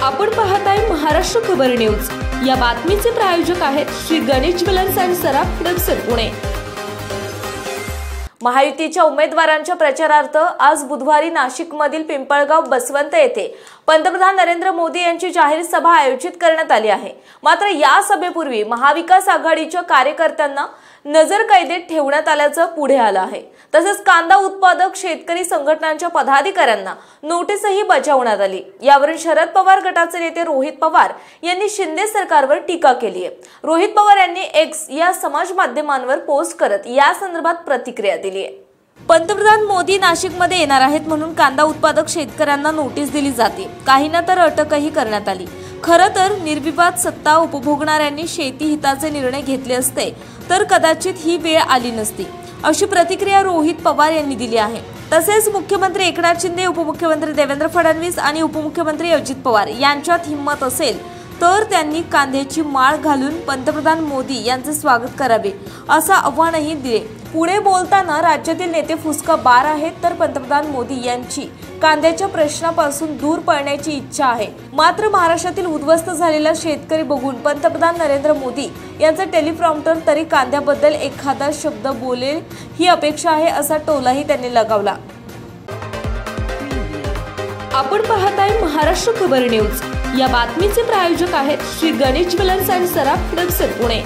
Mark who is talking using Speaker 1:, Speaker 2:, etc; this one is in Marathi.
Speaker 1: आपण पाहताय महाराष्ट्र खबर न्यूज। या बातमीचे प्रायोजक आहेत Shri Ganesh jewellers and Saraf production Pune.
Speaker 2: महायुतीच्या उमेदवारांच्या प्रचारार्थ आज बुधवारी नाशिकमधील पिंपळगाव बसवंत येथे पंतप्रधान नरेंद्र मोदी यांची जाहीर सभा आयोजित करण्यात आली आहे। मात्र या सभेपूर्वी महाविकास आघाडीच्या कार्यकर्त्यांना नजरकैदेत ठेवण्यात आल्याचं पुढे आलं आहे। तसेच कांदा उत्पादक शेतकरी संघटनांच्या पदाधिकाऱ्यांना नोटीसही बजावण्यात आली। यावरून शरद पवार गटाचे नेते रोहित पवार यांनी शिंदे सरकारवर टीका केली आहे। रोहित पवार यांनी एक्स या समाज माध्यमांवर पोस्ट करत या संदर्भात प्रतिक्रिया दिली आहे। पंतप्रधान मोदी नाशिकमध्ये येणार आहेत म्हणून कांदा उत्पादक शेतकऱ्यांना नोटीस दिली जाते, काहींना तर अटकही करण्यात आली। खरं तर निर्विवाद सत्ता उपभोगणाऱ्यांनी शेती हिताचे निर्णय घेतले असते तर कदाचित ही वेळ आली नसती, अशी प्रतिक्रिया रोहित पवार यांनी दिली आहे। तसेच मुख्यमंत्री एकनाथ शिंदे, उपमुख्यमंत्री देवेंद्र फडणवीस आणि उपमुख्यमंत्री अजित पवार यांच्यात हिंमत असेल तर त्यांनी कांद्याची माळ घालून पंतप्रधान मोदी यांचे स्वागत करावे असं आव्हानही दिले। पुढे बोलताना राज्यातील नेते फुसका बार आहेत तर पंतप्रधान मोदी यांची कांद्याच्या प्रश्नापासून दूर पळण्याची इच्छा आहे। मात्र महाराष्ट्रातील उद्ध्वस्त झालेला शेतकरी बघून पंतप्रधान नरेंद्र मोदी यांचा टेलिप्रॉम्प्टर तरी कांद्याबद्दल एखादा शब्द बोलेल ही अपेक्षा आहे, असा टोलाही त्यांनी लगावला।
Speaker 1: आपण पाहताय महाराष्ट्र खबर न्यूज। या बातमीचे प्रायोजक आहेत Shri Ganesh jewellers and Saraf production Pune.